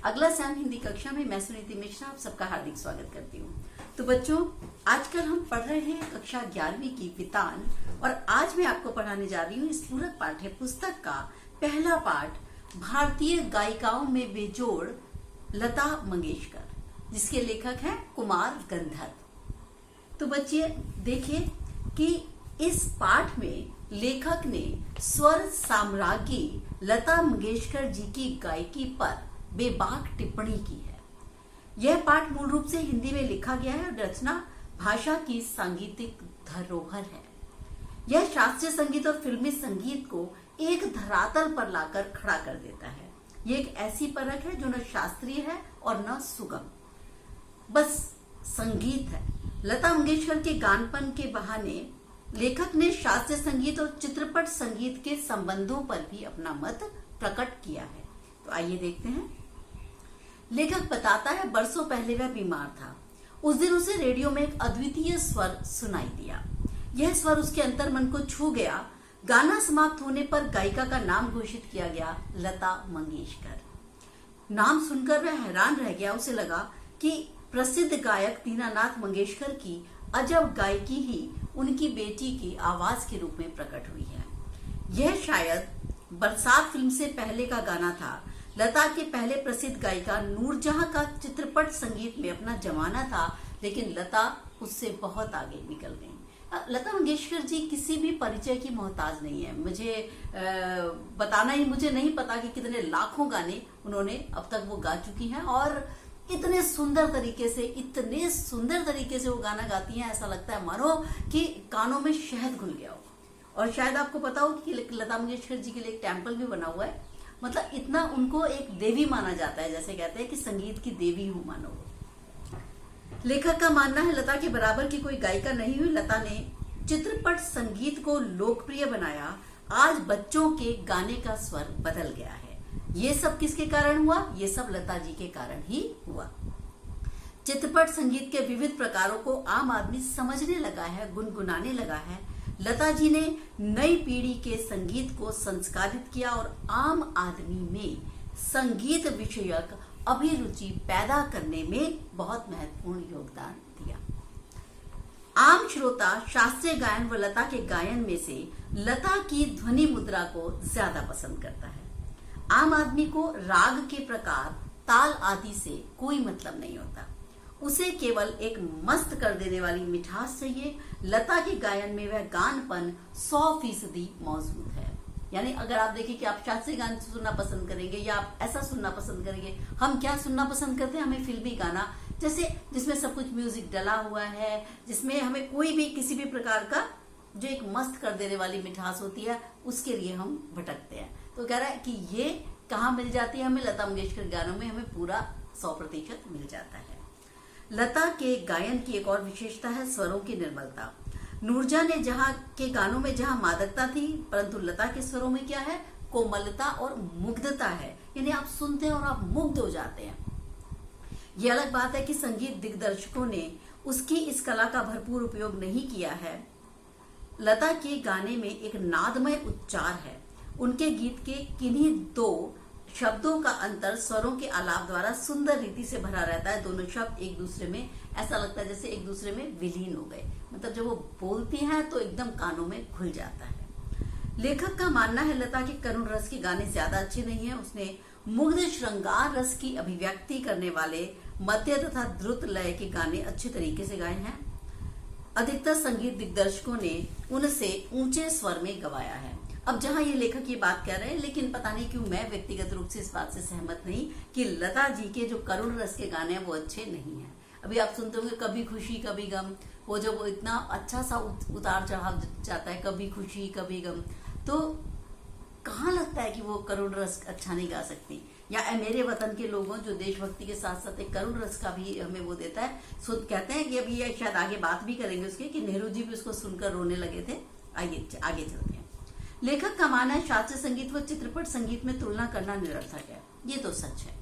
अगला सैम हिंदी कक्षा में मैं सुनीति मिश्रा आप सबका हार्दिक स्वागत करती हूँ। तो बच्चों, आजकल हम पढ़ रहे हैं कक्षा 11वीं की वितान, और आज मैं आपको पढ़ाने जा रही हूँ इस पूरक पाठ्य पुस्तक का पहला पाठ, भारतीय गायिकाओं में बेजोड़ लता मंगेशकर, जिसके लेखक हैं कुमार गंधर्व। तो बच्चे देखिए कि इस पाठ में लेखक ने स्वर साम्राज्ञी लता मंगेशकर जी की गायकी पर बेबाक टिप्पणी की है। यह पाठ मूल रूप से हिंदी में लिखा गया है और रचना भाषा की सांगीतिक धरोहर है। यह शास्त्रीय संगीत और फिल्मी संगीत को एक धरातल पर लाकर खड़ा कर देता है। यह एक ऐसी परख है जो न शास्त्रीय है और न सुगम, बस संगीत है। लता मंगेशकर के गानपन के बहाने लेखक ने शास्त्रीय संगीत और चित्रपट संगीत के संबंधों पर भी अपना मत प्रकट किया है। तो आइए देखते हैं। लेखक बताता है, बरसों पहले वह बीमार था। उस दिन उसे रेडियो में एक अद्वितीय स्वर सुनाई दिया। यह स्वर उसके अंतर्मन को छू गया। गाना समाप्त होने पर गायिका का नाम घोषित किया गया, लता मंगेशकर। नाम सुनकर वह हैरान रह गया। उसे लगा कि प्रसिद्ध गायक दीनानाथ मंगेशकर की अजब गायकी ही उनकी बेटी की आवाज के रूप में प्रकट हुई है। यह शायद बरसात फिल्म से पहले का गाना था। लता के पहले प्रसिद्ध गायिका नूरजहां का चित्रपट संगीत में अपना जमाना था, लेकिन लता उससे बहुत आगे निकल गई। लता मंगेशकर जी किसी भी परिचय की मोहताज नहीं है। मुझे बताना ही, मुझे नहीं पता कि कितने लाखों गाने उन्होंने अब तक वो गा चुकी हैं, और इतने सुंदर तरीके से वो गाना गाती हैं, ऐसा लगता है मानो कि कानों में शहद घुल गया हो। और शायद आपको पता हो कि लता मंगेशकर जी के लिए एक टेम्पल भी बना हुआ है। मतलब इतना उनको एक देवी माना जाता है, जैसे कहते हैं कि संगीत की देवी हूं मानो। लेखक का मानना है, लता के बराबर की कोई गायिका नहीं हुई। लता ने चित्रपट संगीत को लोकप्रिय बनाया। आज बच्चों के गाने का स्वर बदल गया है। ये सब किसके कारण हुआ? ये सब लता जी के कारण ही हुआ। चित्रपट संगीत के विविध प्रकारों को आम आदमी समझने लगा है, गुनगुनाने लगा है। लता जी ने नई पीढ़ी के संगीत को संस्कारित किया और आम आदमी में संगीत विषयक अभिरुचि पैदा करने में बहुत महत्वपूर्ण योगदान दिया। आम श्रोता शास्त्रीय गायन व लता के गायन में से लता की ध्वनि मुद्रा को ज्यादा पसंद करता है। आम आदमी को राग के प्रकार, ताल आदि से कोई मतलब नहीं होता। उसे केवल एक मस्त कर देने वाली मिठास चाहिए। लता के गायन में वह गानपन 100% मौजूद है। यानी अगर आप देखें कि आप शास्त्रीय गान सुनना पसंद करेंगे या आप ऐसा सुनना पसंद करेंगे, हम क्या सुनना पसंद करते हैं? हमें फिल्मी गाना, जैसे जिसमें सब कुछ म्यूजिक डला हुआ है, जिसमें हमें कोई भी किसी भी प्रकार का जो एक मस्त कर देने वाली मिठास होती है, उसके लिए हम भटकते हैं। तो कह रहा है कि ये कहाँ मिल जाती है हमें? लता मंगेशकर गानों में हमें पूरा 100% मिल जाता है। लता के गायन की एक और विशेषता है स्वरों की निर्मलता। नूरजहां ने जहाँ के गानों में जहाँ मादकता थी, परंतु लता के स्वरों में क्या है? कोमलता और मुग्धता है। यानी आप सुनते हैं और आप मुग्ध हो जाते हैं। ये अलग बात है कि संगीत दिग्दर्शकों ने उसकी इस कला का भरपूर उपयोग नहीं किया है। लता के गाने में एक नादमय उच्चार है। उनके गीत के किन्हीं दो शब्दों का अंतर स्वरों के आलाप द्वारा सुंदर रीति से भरा रहता है। दोनों शब्द एक दूसरे में ऐसा लगता है जैसे एक दूसरे में विलीन हो गए। मतलब जब वो बोलती हैं तो एकदम कानों में घुल जाता है। लेखक का मानना है, लता के करुण रस के गाने ज्यादा अच्छे नहीं है। उसने मुग्ध श्रृंगार रस की अभिव्यक्ति करने वाले मध्य तथा द्रुत लय के गाने अच्छे तरीके से गाए हैं। अधिकतर संगीत दिग्दर्शकों ने उनसे ऊंचे स्वर में गवाया है। अब जहां ये लेखक ये बात कह रहे हैं, लेकिन पता नहीं क्यों मैं व्यक्तिगत रूप से इस बात से सहमत नहीं कि लता जी के जो करुण रस के गाने हैं वो अच्छे नहीं हैं। अभी आप सुनते होंगे कभी खुशी कभी गम, वो जब वो इतना अच्छा सा उतार चढ़ाव जाता है, कभी खुशी कभी गम, तो कहाँ लगता है कि वो करुण रस अच्छा नहीं गा सकती। या मेरे वतन के लोगों, जो देशभक्ति के साथ साथ एक करुण रस का भी हमें वो देता है। कहते हैं कि अभी ये शायद आगे बात भी करेंगे उसके, कि नेहरू जी भी उसको सुनकर रोने लगे थे। आइए आगे चलते हैं। लेखक का मानना है, शास्त्रीय संगीत व चित्रपट संगीत में तुलना करना निरर्थक है। ये तो सच है।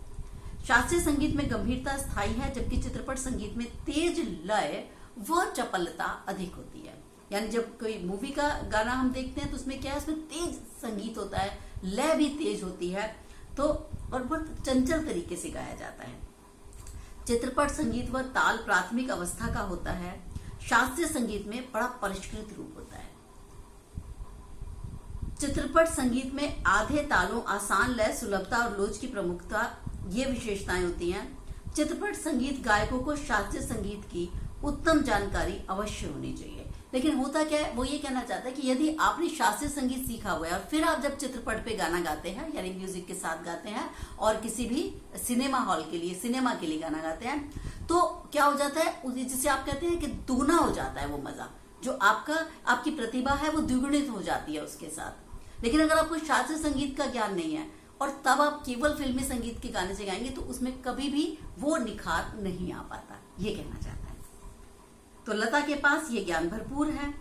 शास्त्रीय संगीत में गंभीरता स्थायी है, जबकि चित्रपट संगीत में तेज लय व चपलता अधिक होती है। यानी जब कोई मूवी का गाना हम देखते हैं तो उसमें क्या है, उसमें तेज संगीत होता है, लय भी तेज होती है। तो और बहुत चंचल तरीके से गाया जाता है। चित्रपट संगीत व ताल प्राथमिक अवस्था का होता है। शास्त्रीय संगीत में बड़ा परिष्कृत रूप होता है। चित्रपट संगीत में आधे तालों, आसान लय, सुलभता और लोच की प्रमुखता, ये विशेषताएं होती हैं। चित्रपट संगीत गायकों को शास्त्रीय संगीत की उत्तम जानकारी अवश्य होनी चाहिए। लेकिन होता क्या है, वो ये कहना चाहता है कि यदि आपने शास्त्रीय संगीत सीखा हुआ है और फिर आप जब चित्रपट पे गाना गाते हैं, यानी म्यूजिक के साथ गाते हैं और किसी भी सिनेमा हॉल के लिए, सिनेमा के लिए गाना गाते हैं, तो क्या हो जाता है, जिसे आप कहते हैं कि दुगना हो जाता है वो मजा, जो आपकी प्रतिभा है वो द्विगुणित हो जाती है उसके साथ। लेकिन अगर आपको शास्त्रीय संगीत का ज्ञान नहीं है और तब आप केवल फिल्मी संगीत के गाने से गाएंगे तो उसमें कभी भी वो निखार नहीं आ पाता, ये कहना चाहता है। तो लता के पास ये ज्ञान भरपूर है,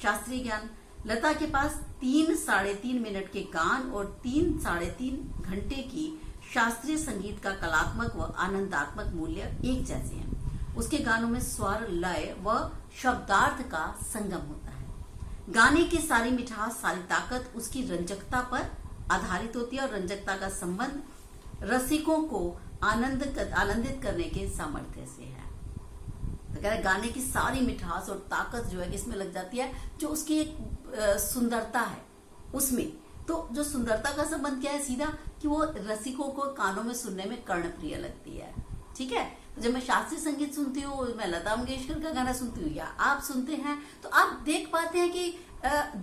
शास्त्रीय ज्ञान। लता के पास 3-3.5 मिनट के गान और 3-3.5 घंटे की शास्त्रीय संगीत का कलात्मक व आनंदात्मक मूल्य एक जैसे हैं। उसके गानों में स्वर, लय व शब्दार्थ का संगम होता है। गाने की सारी मिठास, सारी ताकत उसकी रंजकता पर आधारित होती है और रंजकता का संबंध रसिकों को आनंदित करने के सामर्थ्य से है। तो कह रहे गाने की सारी मिठास और ताकत जो है इसमें लग जाती है, जो उसकी एक सुंदरता है उसमें। तो जो सुंदरता का संबंध क्या है, सीधा कि वो रसिकों को कानों में सुनने में कर्णप्रिय लगती है। ठीक है, तो जब मैं शास्त्रीय संगीत सुनती हूँ, मैं लता मंगेशकर का गाना सुनती हूँ या आप सुनते हैं, तो आप देख पाते हैं कि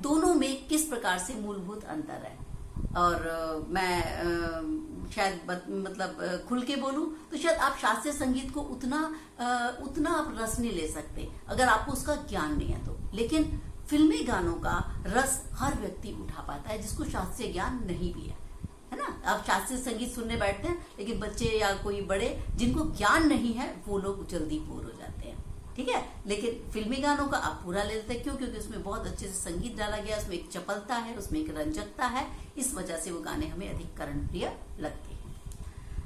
दोनों में किस प्रकार से मूलभूत अंतर है। और मैं शायद मतलब खुल के बोलूं तो शायद आप शास्त्रीय संगीत को उतना आप रस नहीं ले सकते अगर आपको उसका ज्ञान नहीं है तो। लेकिन फिल्मी गानों का रस हर व्यक्ति उठा पाता है जिसको शास्त्रीय ज्ञान नहीं भी है ना। आप शास्त्रीय संगीत सुनने बैठते हैं, लेकिन बच्चे या कोई बड़े जिनको ज्ञान नहीं है वो लोग जल्दी बोर हो जाते हैं। ठीक है, लेकिन फिल्मी गानों का आप पूरा ले लेते हैं। क्यों? क्योंकि उसमें बहुत अच्छे से संगीत डाला गया, उसमें एक चपलता है, उसमें एक रंजकता है, इस वजह से वो गाने हमें अधिक कर्णप्रिय लगते हैं।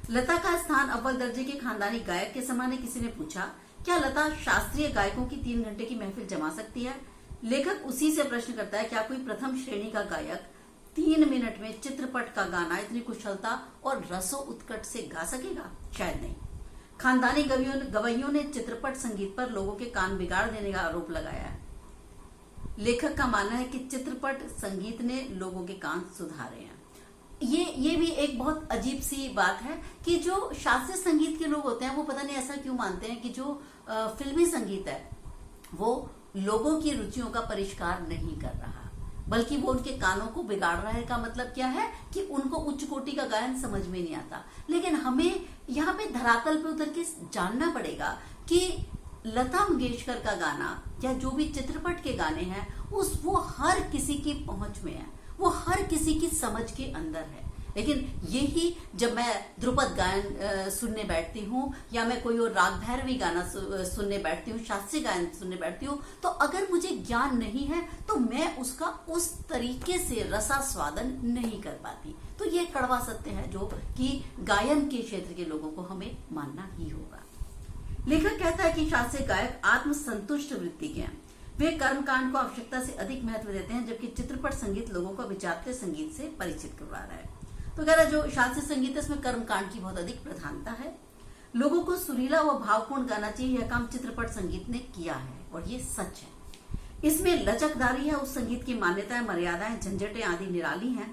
लता का स्थान अव्वल दर्जे के खानदानी गायक के समान है। किसी ने पूछा, क्या लता शास्त्रीय गायकों की 3 घंटे की महफिल जमा सकती है? लेखक उसी से प्रश्न करता है, क्या कोई प्रथम श्रेणी का गायक 3 मिनट में चित्रपट का गाना इतनी कुशलता और रसो उत्कट से गा सकेगा? शायद नहीं। खानदानी गवैयों ने चित्रपट संगीत पर लोगों के कान बिगाड़ देने का आरोप लगाया है। लेखक का मानना है कि चित्रपट संगीत ने लोगों के कान सुधारे हैं। ये भी एक बहुत अजीब सी बात है कि जो शास्त्रीय संगीत के लोग होते हैं वो पता नहीं ऐसा क्यों मानते हैं कि जो फिल्मी संगीत है वो लोगों की रुचियों का परिष्कार नहीं कर रहा, बल्कि वो उनके कानों को बिगाड़ रहा है। का मतलब क्या है कि उनको उच्च कोटि का गायन समझ में नहीं आता। लेकिन हमें यहाँ पे धरातल पे उतर के जानना पड़ेगा कि लता मंगेशकर का गाना या जो भी चित्रपट के गाने हैं वो हर किसी की पहुंच में है, वो हर किसी की समझ के अंदर है। लेकिन यही जब मैं ध्रुपद गायन सुनने बैठती हूँ या मैं कोई और राग भैरवी गाना सुनने बैठती हूँ, शास्त्रीय गायन सुनने बैठती हूँ, तो अगर मुझे ज्ञान नहीं है तो मैं उसका उस तरीके से रसास्वादन नहीं कर पाती। तो ये कड़वा सत्य है जो कि गायन के क्षेत्र के लोगों को हमें मानना ही होगा। लेखक कहता है कि शास्त्रीय गायक आत्मसंतुष्ट वृत्ति के हैं। वे कर्मकांड को आवश्यकता से अधिक महत्व देते हैं, जबकि चित्रपट संगीत लोगों को विचारते संगीत से परिचित करवा रहा है। तो कह रहा जो शास्त्रीय संगीत है उसमें कर्मकांड की बहुत अधिक प्रधानता है। लोगों को सुरीला व भावपूर्ण गाना चाहिए, यह काम चित्रपट संगीत ने किया है और ये सच है। इसमें लचकदारी है, उस संगीत की मान्यताएं, मर्यादाएं, झंझटें आदि निराली हैं।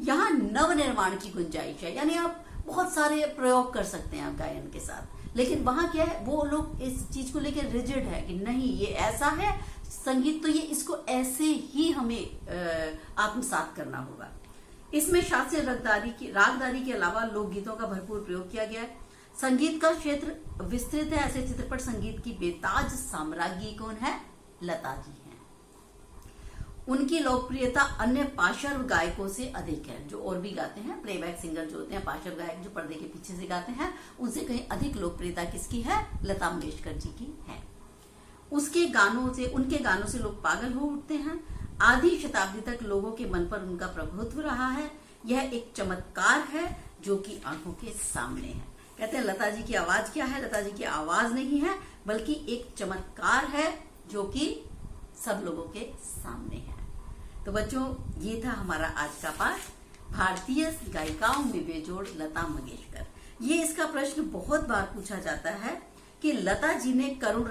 यहाँ नव निर्माण की गुंजाइश है, यानी आप बहुत सारे प्रयोग कर सकते हैं आप गायन के साथ। लेकिन वहां क्या है, वो लोग इस चीज को लेकर रिजिड है कि नहीं ये ऐसा है संगीत, तो ये इसको ऐसे ही हमें आत्मसात करना होगा। इसमें शास्त्रीय रागदारी के अलावा लोकगीतों का भरपूर प्रयोग किया गया है। संगीत का क्षेत्र विस्तृत है। ऐसे चित्रपट संगीत की बेताज साम्राज्ञी कौन है? लता जी हैं। उनकी लोकप्रियता अन्य पार्श्व गायकों से अधिक है। जो और भी गाते हैं, प्लेबैक सिंगर जो होते हैं, पार्श्व गायक जो पर्दे के पीछे से गाते हैं, उनसे कहीं अधिक लोकप्रियता किसकी है? लता मंगेशकर जी की है। उनके गानों से लोग पागल हो उठते हैं। आधी शताब्दी तक लोगों के मन पर उनका प्रभुत्व रहा है। यह एक चमत्कार है जो कि आंखों के सामने है। कहते हैं लता जी की आवाज क्या है? लता जी की आवाज नहीं है, बल्कि एक चमत्कार है जो कि सब लोगों के सामने है। तो बच्चों, ये था हमारा आज का पाठ। भारतीय गायिकाओं में बेजोड़ लता मंगेशकर। ये इसका प्रश्न बहुत बार पूछा जाता है कि लता जी ने करुण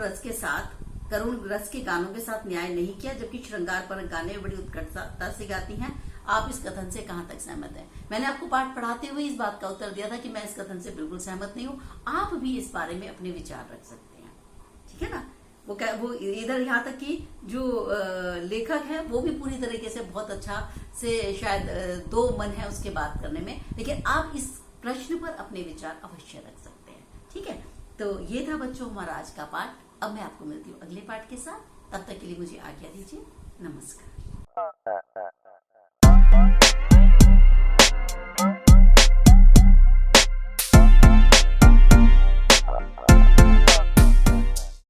रस के गानों के साथ न्याय नहीं किया, जबकि श्रृंगार पर गाने बड़ी उत्कटता से गाती हैं। आप इस कथन से कहां तक सहमत हैं? मैंने आपको पाठ पढ़ाते हुए इस बात का उत्तर दिया था कि मैं इस कथन से बिल्कुल सहमत नहीं हूं। आप भी इस बारे में अपने विचार रख सकते हैं, ठीक है ना। वो इधर यहाँ तक कि जो लेखक है वो भी पूरी तरीके से बहुत अच्छा से शायद दो मन है उसके बात करने में, लेकिन आप इस प्रश्न पर अपने विचार अवश्य रख सकते हैं, ठीक है। तो ये था बच्चों हमारा आज का पाठ। अब मैं आपको मिलती हूँ अगले पाठ के साथ। तब तक के लिए मुझे आज्ञा दीजिए। नमस्कार।